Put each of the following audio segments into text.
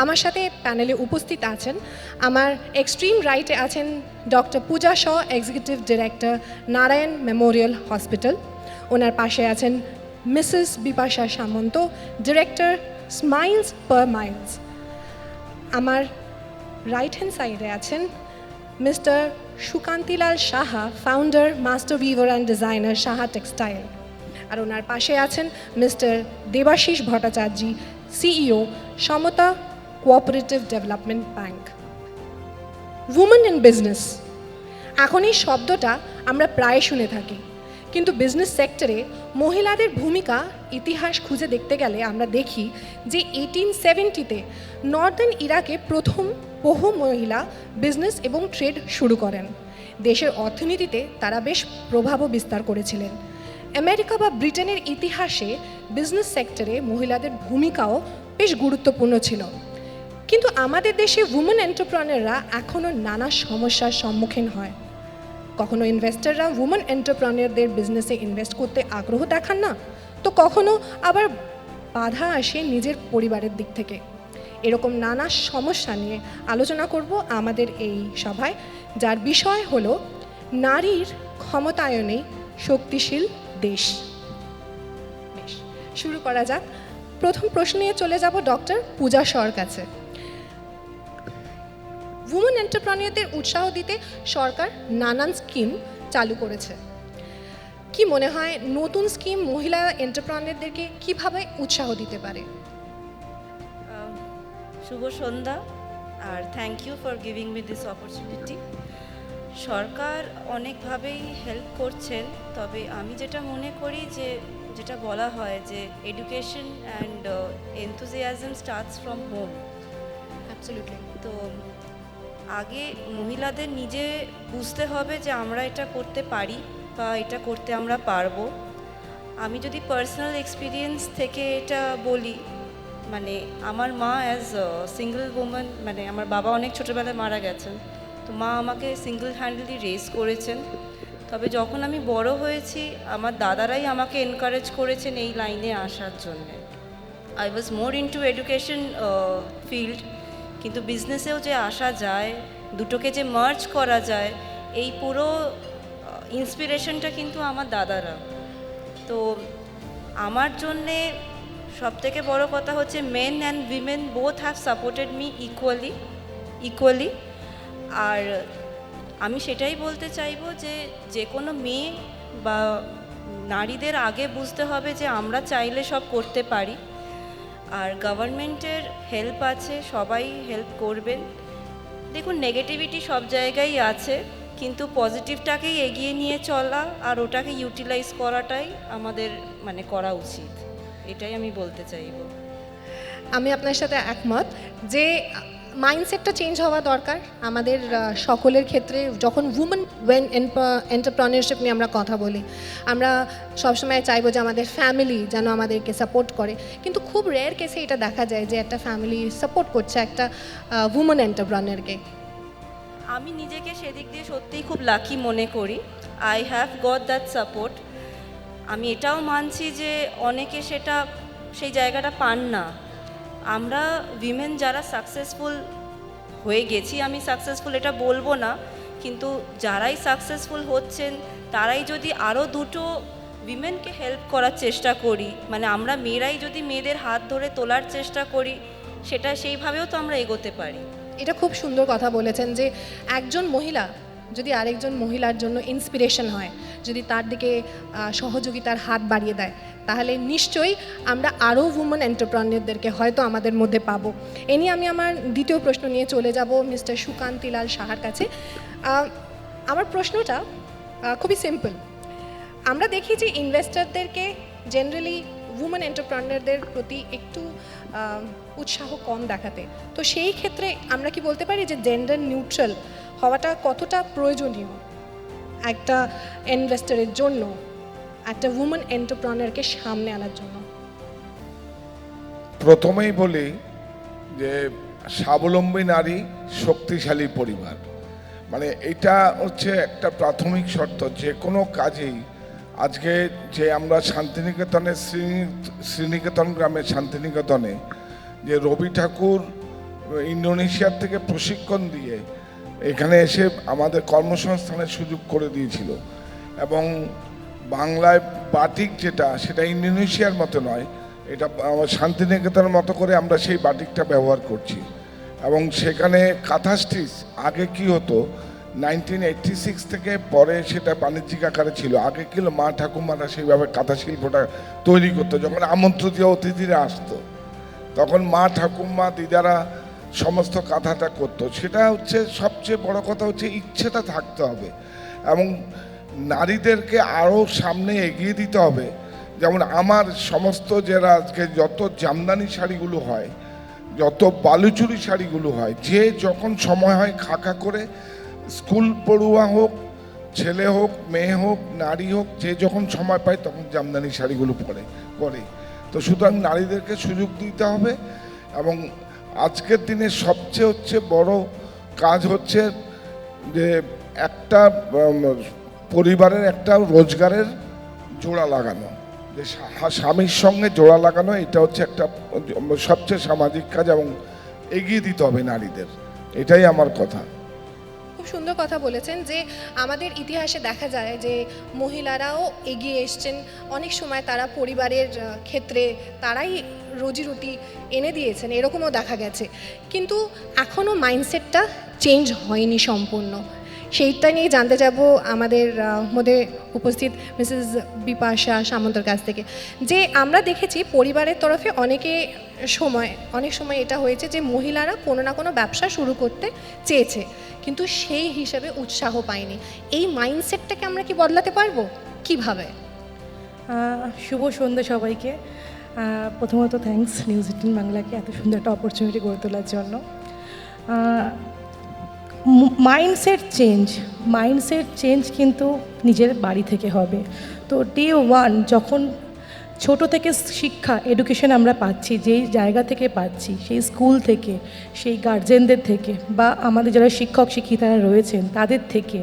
আমার সাথে প্যানেলে উপস্থিত আছেন, আমার এক্সট্রিম রাইটে আছেন doctor Puja Shaw, executive director, Narayan memorial hospital. ওনার পাশে আছেন Mrs Bipasha Samanta, director, smiles per miles. আমার রাইট হ্যান্ড সাইডে আছেন mister Sukantilal Saha, founder, master weaver and designer, Saha textile. আর ওনার পাশে আছেন mister Debashis Bhattacharya, CEO, Samata cooperative development bank. Women in business, এখন এই শব্দটা আমরা প্রায় শুনে থাকি, কিন্তু বিজনেস সেক্টরে মহিলাদের ভূমিকা ইতিহাস খুঁজে দেখতে গেলে আমরা দেখি যে 1870-তে নর্দার্ন ইরাকে প্রথম বহু মহিলা বিজনেস এবং ট্রেড শুরু করেন। দেশের অর্থনীতিতে তারা বেশ প্রভাবও বিস্তার করেছিলেন। আমেরিকা বা ব্রিটেনের ইতিহাসে বিজনেস সেক্টরে মহিলাদের ভূমিকাও বেশ গুরুত্বপূর্ণ ছিল। কিন্তু আমাদের দেশে উমেন এন্টারপ্রেনাররা এখনও নানা সমস্যার সম্মুখীন হয়। কখনো ইনভেস্টররা উমেন এন্টারপ্রেনারদের বিজনেসে ইনভেস্ট করতে আগ্রহ দেখান না, তো কখনো আবার বাধা আসে নিজের পরিবারের দিক থেকে। এরকম নানা সমস্যা নিয়ে আলোচনা করব আমাদের এই সভায়, যার বিষয় হলো নারীর ক্ষমতায়নে শক্তিশীল দেশ। শুরু করা যাক। প্রথম প্রশ্ন নিয়ে চলে যাব ডক্টর পূজা শর কাছে। উমেন এন্টারপ্রেনারদের উৎসাহ দিতে সরকার নানান স্কিম চালু করেছে। কি মনে হয় নতুন স্কিম মহিলা এন্টারপ্রেনারদেরকে কিভাবে উৎসাহ দিতে পারে? শুভ সন্ধ্যা, আর thank you for giving me this opportunity. সরকার অনেকভাবেই হেল্প করছেন, তবে আমি যেটা মনে করি যে যেটা বলা হয় যে education and enthusiasm starts from home. Absolutely. তো আগে মহিলাদের নিজে বুঝতে হবে যে আমরা এটা করতে পারি বা এটা করতে আমরা পারবো। আমি যদি পার্সোনাল এক্সপিরিয়েন্স থেকে এটা বলি, মানে আমার মা অ্যাজ সিঙ্গল ওম্যান, মানে আমার বাবা অনেক ছোটোবেলায় মারা গেছেন, তো মা আমাকে সিঙ্গল হ্যান্ডেলি রেস করেছেন। তবে যখন আমি বড় হয়েছি, আমার দাদারাই আমাকে এনকারেজ করেছেন এই লাইনে আসার জন্যে। I was more into education field, কিন্তু বিজনেসেও যে আসা যায়, দুটোকে যে মার্জ করা যায়, এই পুরো ইন্সপিরেশনটা কিন্তু আমার দাদারা। তো আমার জন্যে সবথেকে বড় কথা হচ্ছে men and women both have supported me equally. আর আমি সেটাই বলতে চাইবো যে যে কোনো মেয়ে বা নারীদের আগে বুঝতে হবে যে আমরা চাইলে সব করতে পারি, আর গভর্নমেন্টের হেল্প আছে, সবাই হেল্প করবেন। দেখুন, নেগেটিভিটি সব জায়গায় আছে, কিন্তু পজিটিভটাকেই এগিয়ে নিয়ে চলা আর ওটাকে ইউটিলাইজ করাটাই আমাদের মানে করা উচিত, এটাই আমি বলতে চাইব। আমি আপনার সাথে একমত যে মাইন্ডসেটটা চেঞ্জ হওয়া দরকার আমাদের সকলের ক্ষেত্রে। যখন উমেন এন্টারপ্রেনারশিপ নিয়ে আমরা কথা বলি, আমরা সবসময় চাইবো যে আমাদের ফ্যামিলি যেন আমাদেরকে সাপোর্ট করে, কিন্তু খুব রেয়ার কেসে এটা দেখা যায় যে একটা ফ্যামিলি সাপোর্ট করছে একটা উমেন এন্টারপ্রেনারকে। আমি নিজেকে সেদিক দিয়ে সত্যিই খুব লাকি মনে করি। I have got that support. আমি এটাও মানছি যে অনেকে সেই জায়গাটা পান না। আমরা উইমেন যারা সাকসেসফুল হয়ে গেছি, আমি সাকসেসফুল এটা বলবো না, কিন্তু যারাই সাকসেসফুল হচ্ছেন তারাই যদি আরও দুটো উইমেনকে হেল্প করার চেষ্টা করি, মানে আমরা মেয়েরাই যদি মেয়েদের হাত ধরে তোলার চেষ্টা করি, সেটা সেইভাবেও তো আমরা এগোতে পারি। এটা খুব সুন্দর কথা বলেছেন যে একজন মহিলা যদি আরেকজন মহিলার জন্য ইন্সপিরেশন হয়, যদি তার দিকে সহযোগিতার হাত বাড়িয়ে দেয়, তাহলে নিশ্চয়ই আমরা আরও উমেন এন্টারপ্রেনারদেরকে হয়তো আমাদের মধ্যে পাবো। এ নিয়ে আমি আমার দ্বিতীয় প্রশ্ন নিয়ে চলে যাব মিস্টার সুকান্তিলাল সাহার কাছে। আমার প্রশ্নটা খুবই সিম্পল। আমরা দেখি যে ইনভেস্টরদেরকে জেনারেলি উমেন এন্টারপ্রেনারদের প্রতি একটু উৎসাহ কম দেখাতে, তো সেই ক্ষেত্রে আমরা কি বলতে পারি যে জেন্ডার নিউট্রাল হওয়াটা কতটা প্রয়োজনীয় একটা ইনভেস্টরের জন্য, একটা উমেন এন্টারপ্রেনারকে সামনে আনার জন্য? প্রথমেই বলি যে স্বাবলম্বী নারী শক্তিশালী পরিবার, মানে এটা হচ্ছে একটা প্রাথমিক শর্ত যে কোনো কাজেই। আজকে যে আমরা শান্তিনিকেতনের শ্রীনিকেতন গ্রামের শান্তিনিকেতনে যে রবি ঠাকুর ইন্দোনেশিয়ার থেকে প্রশিক্ষণ দিয়ে এখানে এসে আমাদের কর্মসংস্থানের সুযোগ করে দিয়েছিল। এবং বাংলায় বাটিক যেটা, সেটা ইন্দোনেশিয়ার মতো নয়, এটা আমার শান্তিনিকেতনের মতো করে আমরা সেই বাটিকটা ব্যবহার করছি। এবং সেখানে কাঁথা স্টিচ আগে কি হতো, 1986 থেকে পরে সেটা বাণিজ্যিক আকারে ছিল। আগে কি হলো, মা ঠাকুমারা সেইভাবে কাঁথা শিল্পটা তৈরি করতো। যখন আমন্ত্রিত অতিথিরা আসতো তখন মা ঠাকুমা দিদারা সমস্ত কাঁথাটা করতো। সেটা হচ্ছে সবচেয়ে বড় কথা, হচ্ছে ইচ্ছেটা থাকতে হবে এবং নারীদেরকে আরও সামনে এগিয়ে দিতে হবে। যেমন আমার সমস্ত যারা আজকে যত জামদানি শাড়িগুলো হয়, যত বালুচুরি শাড়িগুলো হয়, যে যখন সময় হয় খাকা করে স্কুল পড়ুয়া হোক, ছেলে হোক, মেয়ে হোক, নারী হোক, যে যখন সময় পায় তখন জামদানি শাড়িগুলো পরে। তো সুতরাং নারীদেরকে সুযোগ দিতে হবে। এবং আজকের দিনে সবচেয়ে বড় কাজ হচ্ছে যে একটা পরিবারের একটা রোজগারের জোড়া লাগানো, যে স্বামীর সঙ্গে জোড়া লাগানো, এটা হচ্ছে একটা সবচেয়ে সামাজিক কাজ এবং এগিয়ে দিতে হবে নারীদের। এটাই আমার কথা। খুব সুন্দর কথা বলেছেন যে আমাদের ইতিহাসে দেখা যায় যে মহিলারাও এগিয়ে এসছেন। অনেক সময় তারা পরিবারের ক্ষেত্রে তারাই রুজি রুটি এনে দিয়েছেন, এরকমও দেখা গেছে। কিন্তু এখনও মাইন্ডসেটটা চেঞ্জ হয়নি সম্পূর্ণ। সেইটা নিয়ে জানতে যাব আমাদের মধ্যে উপস্থিত মিসেস বিপাশা সামন্তর কাছ থেকে, যে আমরা দেখেছি পরিবারের তরফে অনেক সময় এটা হয়েছে যে মহিলারা কোনো না কোনো ব্যবসা শুরু করতে চেয়েছে, কিন্তু সেই হিসাবে উৎসাহ পায়নি। এই মাইন্ডসেটটাকে আমরা কি বদলাতে পারবো, কিভাবে? শুভ সন্ধ্যা সবাইকে। প্রথমত থ্যাঙ্কস নিউজ 18 বাংলাকে এত সুন্দর একটা অপরচুনিটি গড়ে তোলার জন্য। মাইন্ডসেট চেঞ্জ কিন্তু নিজের বাড়ি থেকে হবে। তো ডে ওয়ান যখন ছোট থেকে শিক্ষা এডুকেশন আমরা পাচ্ছি, যেই জায়গা থেকে পাচ্ছি, সেই স্কুল থেকে, সেই গার্জেনদের থেকে, বা আমাদের যারা শিক্ষক শিক্ষিকারা রয়েছেন তাদের থেকে।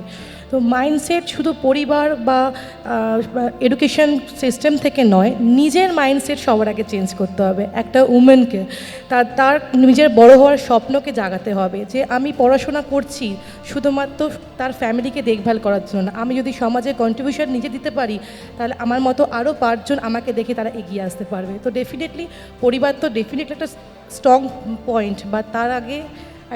তো মাইন্ডসেট শুধু পরিবার বা এডুকেশন সিস্টেম থেকে নয়, নিজের মাইন্ডসেট সবার আগে চেঞ্জ করতে হবে। একটা উমেনকে তার নিজের বড় হওয়ার স্বপ্নকে জাগাতে হবে, যে আমি পড়াশোনা করছি শুধুমাত্র তার ফ্যামিলিকে দেখভাল করার জন্য না। আমি যদি সমাজে কন্ট্রিবিউশন নিজে দিতে পারি, তাহলে আমার মতো আরও 5 জন আমাকে দেখে তারা এগিয়ে আসতে পারবে। তো ডেফিনেটলি পরিবার তো ডেফিনেটলি একটা স্ট্রং পয়েন্ট, বা তার আগে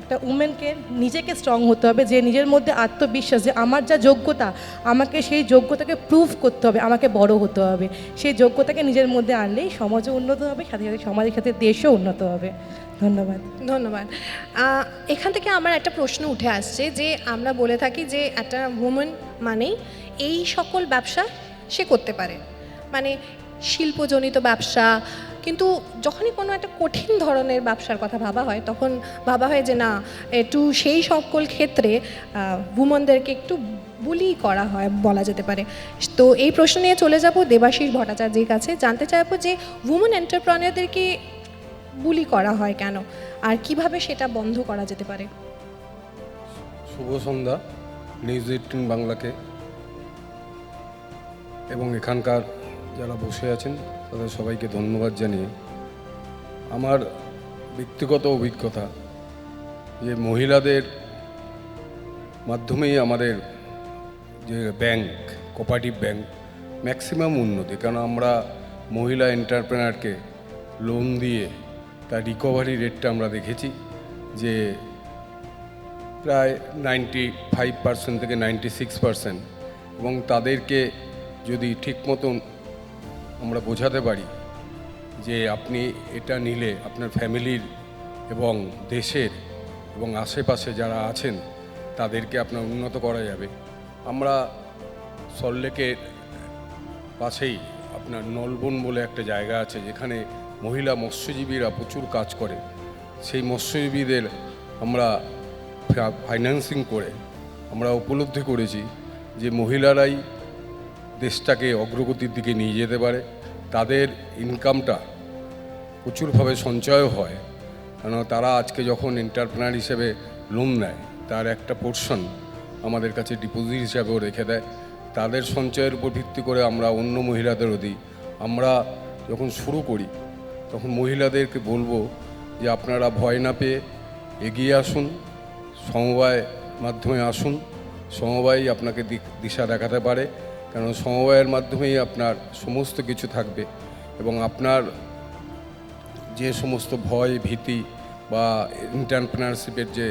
একটা উমেনকে নিজেকে স্ট্রং হতে হবে, যে নিজের মধ্যে আত্মবিশ্বাস, যে আমার যা যোগ্যতা, আমাকে সেই যোগ্যতাকে প্রুভ করতে হবে, আমাকে বড় হতে হবে। সেই যোগ্যতাকে নিজের মধ্যে আনলেই সমাজও উন্নত হবে, সাথে সাথে সমাজের সাথে দেশও উন্নত হবে। ধন্যবাদ। এখান থেকে আমার একটা প্রশ্ন উঠে আসছে, যে আমরা বলে থাকি যে একটা উমেন মানেই এই সকল ব্যবসা সে করতে পারে, মানে শিল্পজনিত ব্যবসা। কিন্তু যখনই কোনো একটা কঠিন ধরনের ব্যবসার কথা ভাবা হয়, তখন ভাবা হয় যে না, একটু সেই সকল ক্ষেত্রে উমেনদেরকে একটু বুলি করা হয় বলা যেতে পারে। তো এই প্রশ্ন নিয়ে চলে যাব দেবাশিস ভট্টাচার্যের কাছে, জানতে চাইবো যে উমেন এন্টারপ্রেনিয়রদেরকে বুলি করা হয় কেন, আর কিভাবে সেটা বন্ধ করা যেতে পারে? শুভ সন্ধ্যা নিউজ 18 বাংলাকে এবং এখানকার যারা বসে আছেন তাদের সবাইকে ধন্যবাদ জানিয়ে, আমার ব্যক্তিগত অভিজ্ঞতা যে মহিলাদের মাধ্যমেই আমাদের যে ব্যাংক, কোঅপারেটিভ ব্যাংক ম্যাক্সিমাম উন্নতি। কারণ আমরা মহিলা এন্টারপ্রেনারকে লোন দিয়ে তার রিকভারি রেটটা আমরা দেখেছি যে প্রায় 95% থেকে 96%, এবং তাদেরকে যদি ঠিক মতন আমরা বোঝাতে পারি যে আপনি এটা নিলে আপনার ফ্যামিলির এবং দেশের এবং আশেপাশে যারা আছেন তাদেরকে আপনার উন্নত করা যাবে। আমরা সল্টলেকের পাশেই আপনার নলবন বলে একটা জায়গা আছে, যেখানে মহিলা মৎস্যজীবীরা প্রচুর কাজ করে। সেই মৎস্যজীবীদের আমরা ফাইন্যান্সিং করে আমরা উপলব্ধি করেছি যে মহিলারাই দেশটাকে অগ্রগতির দিকে নিয়ে যেতে পারে। তাদের ইনকামটা প্রচুরভাবে সঞ্চয় হয়, কারণ তারা আজকে যখন এন্টারপ্রেনার হিসেবে লোন নেয় তার একটা পোর্শন আমাদের কাছে ডিপোজিট হিসাবেও রেখে দেয়। তাদের সঞ্চয়ের উপর ভিত্তি করে আমরা অন্য মহিলাদেরও দিই। আমরা যখন শুরু করি তখন মহিলাদেরকে বলবো যে আপনারা ভয় না পেয়ে এগিয়ে আসুন, সমবায় মাধ্যমে আসুন। সমবায় আপনাকে দিশা দেখাতে পারে, কারণ সমবায়ের মাধ্যমেই আপনার সমস্ত কিছু থাকবে এবং আপনার যে সমস্ত ভয় ভীতি বা এন্টারপ্রেনারশিপের যে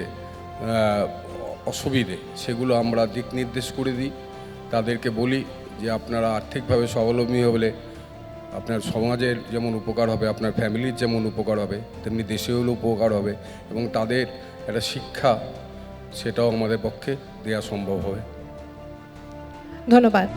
অসুবিধে সেগুলো আমরা দিক নির্দেশ করে দিই। তাদেরকে বলি যে আপনারা আর্থিকভাবে স্বাবলম্বী হলে আপনার সমাজের যেমন উপকার হবে, আপনার ফ্যামিলির যেমন উপকার হবে, তেমনি দেশেরও উপকার হবে এবং তাদের একটা শিক্ষা সেটাও আমাদের পক্ষে দেওয়া সম্ভব হবে। ধন্যবাদ।